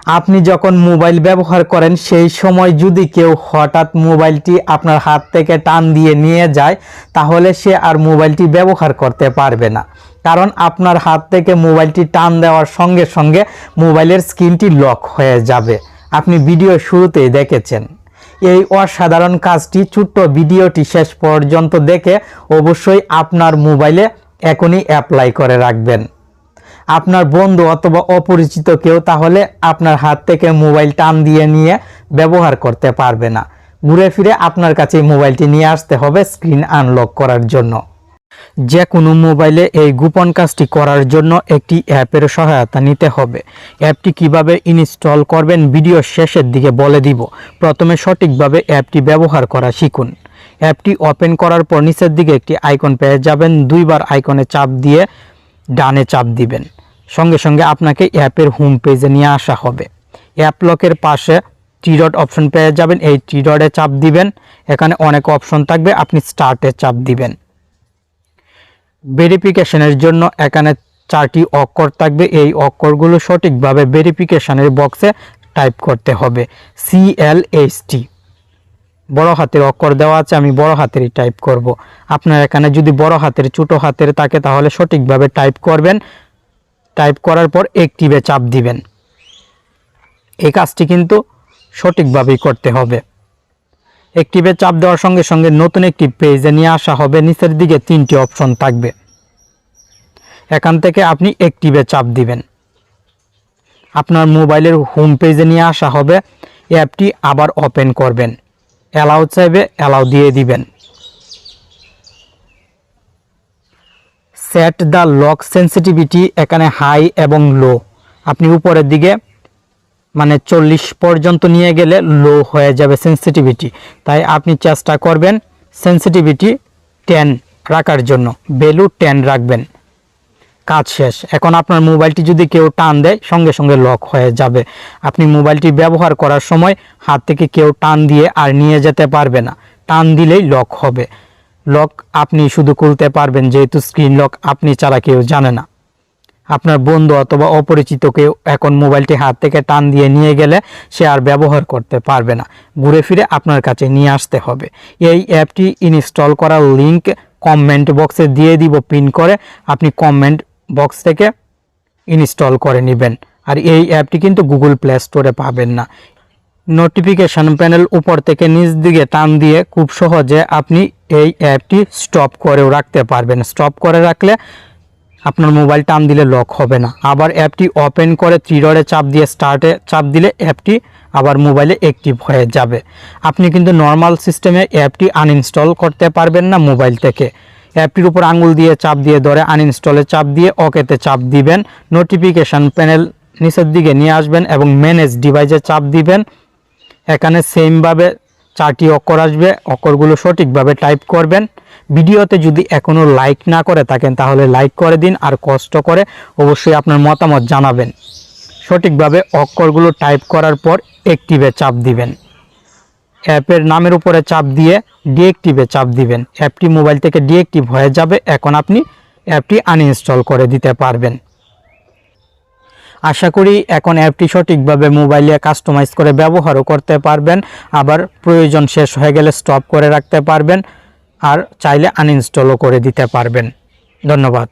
আপনি যখন মোবাইল ব্যবহার করেন সেই সময় যদি কেউ হঠাৎ মোবাইলটি আপনার হাত থেকে টান দিয়ে নিয়ে যায় তাহলে সে আর মোবাইলটি ব্যবহার করতে পারবে না। কারণ আপনার হাত থেকে মোবাইলটি টান দেওয়ার সঙ্গে সঙ্গে মোবাইলের স্ক্রিনটি লক হয়ে যাবে। আপনি ভিডিও শুরুতেই দেখেছেন। এই অসাধারণ কাজটি ছোট্ট ভিডিওটি শেষ পর্যন্ত দেখে অবশ্যই আপনার মোবাইলে এখনই অ্যাপ্লাই করে রাখবেন। আপনার বন্ধু অথবা অপরিচিত কেউ তাহলে আপনার হাত থেকে মোবাইল টান দিয়ে নিয়ে ব্যবহার করতে পারবে না। ঘুরে ফিরে আপনার কাছে মোবাইলটি নিয়ে আসতে হবে স্ক্রিন আনলক করার জন্য। যে কোনো মোবাইলে এই গোপন কাজটি করার জন্য একটি অ্যাপের সহায়তা নিতে হবে। অ্যাপটি কিভাবে ইনস্টল করবেন ভিডিও শেষের দিকে বলে দিব। প্রথমে সঠিকভাবে অ্যাপটি ব্যবহার করা শিখুন। অ্যাপটি ওপেন করার পর নিচের দিকে একটি আইকন পেয়ে যাবেন। দুইবার আইকনে চাপ দিয়ে ডানে চাপ দিবেন। সঙ্গে সঙ্গে আপনাকে অ্যাপের হোম পেজে নিয়ে আসা হবে। অ্যাপ লকের পাশে থ্রি ডট অপশন পেয়ে যাবেন। এই থ্রি ডটে চাপ দিবেন। এখানে অনেক অপশন থাকবে, আপনি স্টার্টে চাপ দিবেন। ভেরিফিকেশনের জন্য এখানে 4টি অক্ষর থাকবে। এই অক্ষরগুলো সঠিকভাবে ভেরিফিকেশনের বক্সে টাইপ করতে হবে। CLHT বড় হাতের অক্ষর দেওয়া আছে, আমি বড় হাতেরই টাইপ করব। আপনার এখানে যদি বড় হাতের ছোট হাতের থাকে তাহলে সঠিকভাবে টাইপ করবেন। টাইপ করার পর অ্যাক্টিভে চাপ দিবেন। এই কাজটি কিন্তু সঠিকভাবেই করতে হবে। অ্যাক্টিভে চাপ দেওয়ার সঙ্গে সঙ্গে নতুন একটি পেজে নিয়ে আসা হবে। নিচের দিকে 3টি অপশন থাকবে, এখান থেকে আপনি অ্যাক্টিভে চাপ দিবেন। আপনার মোবাইলের হোম পেজে নিয়ে আসা হবে। অ্যাপটি আবার ওপেন করবেন। অ্যালাউ চাইবে, অ্যালাউ দিয়ে দিবেন। সেট দ্য লক সেন্সিটিভিটি এখানে হাই এবং লো, আপনি উপরের দিকে মানে 40 পর্যন্ত নিয়ে গেলে লো হয়ে যাবে সেন্সিটিভিটি, তাই আপনি চেষ্টা করবেন সেন্সিটিভিটি 10 রাখার জন্য। ভ্যালু 10 রাখবেন। কাজ শেষ। এখন আপনার মোবাইলটি যদি কেউ টান দেয় সঙ্গে সঙ্গে লক হয়ে যাবে। আপনি মোবাইলটি ব্যবহার করার সময় হাত থেকে কেউ টান দিয়ে আর নিয়ে যেতে পারবে না। টান দিলেই লক হবে। লক আপনি শুধু খুলতে পারবেন, যেহেতু স্ক্রিন লক আপনি ছাড়া কেউ জানে না। আপনার বন্ধু অথবা অপরিচিত কেউ এখন মোবাইলটি হাত থেকে টান দিয়ে নিয়ে গেলে সে আর ব্যবহার করতে পারবে না। ঘুরে ফিরে আপনার কাছে নিয়ে আসতে হবে। এই অ্যাপটি ইনস্টল করার লিঙ্ক কমেন্ট বক্সে দিয়ে দিব পিন করে, আপনি কমেন্ট বক্স থেকে ইনস্টল করে নেবেন। আর এই অ্যাপটি কিন্তু গুগল প্লে স্টোরে পাবেন না। নোটিফিকেশন প্যানেল উপর থেকে নিচ দিকে টান দিয়ে খুব সহজে আপনি এই অ্যাপটি স্টপ করেও রাখতে পারবেন। স্টপ করে রাখলে আপনার মোবাইল টান দিলে লক হবে না। আবার অ্যাপটি ওপেন করে থ্রি ডটে চাপ দিয়ে স্টার্টে চাপ দিলে অ্যাপটি আবার মোবাইলে অ্যাক্টিভ হয়ে যাবে। আপনি কিন্তু নর্মাল সিস্টেমে অ্যাপটি আনইনস্টল করতে পারবেন না মোবাইল থেকে। অ্যাপটির উপর আঙুল দিয়ে চাপ দিয়ে ধরে আনইনস্টলে চাপ দিয়ে ওকেতে চাপ দিবেন। নোটিফিকেশন প্যানেল নিচের দিকে নিয়ে আসবেন এবং ম্যানেজ ডিভাইসে চাপ দিবেন। এখানে সেমভাবে 4টি অক্ষর আসবে, অক্ষরগুলো সঠিকভাবে টাইপ করবেন। ভিডিওতে যদি এখনও লাইক না করে থাকেন তাহলে লাইক করে দিন, আর কষ্ট করে অবশ্যই আপনার মতামত জানাবেন। সঠিকভাবে অক্ষরগুলো টাইপ করার পর অ্যাক্টিভে চাপ দিবেন। অ্যাপের নামের উপরে চাপ দিয়ে ডিঅ্যাক্টিভে চাপ দিবেন। অ্যাপটি মোবাইল থেকে ডিঅ্যাক্টিভ হয়ে যাবে। এখন আপনি অ্যাপটি আনইনস্টল করে দিতে পারবেন। আশা করি এখন অ্যাপটি সঠিকভাবে মোবাইলে কাস্টমাইজ করে ব্যবহারও করতে পারবেন। আবার প্রয়োজন শেষ হয়ে গেলে স্টপ করে রাখতে পারবেন, আর চাইলে আনইনস্টলও করে দিতে পারবেন। ধন্যবাদ।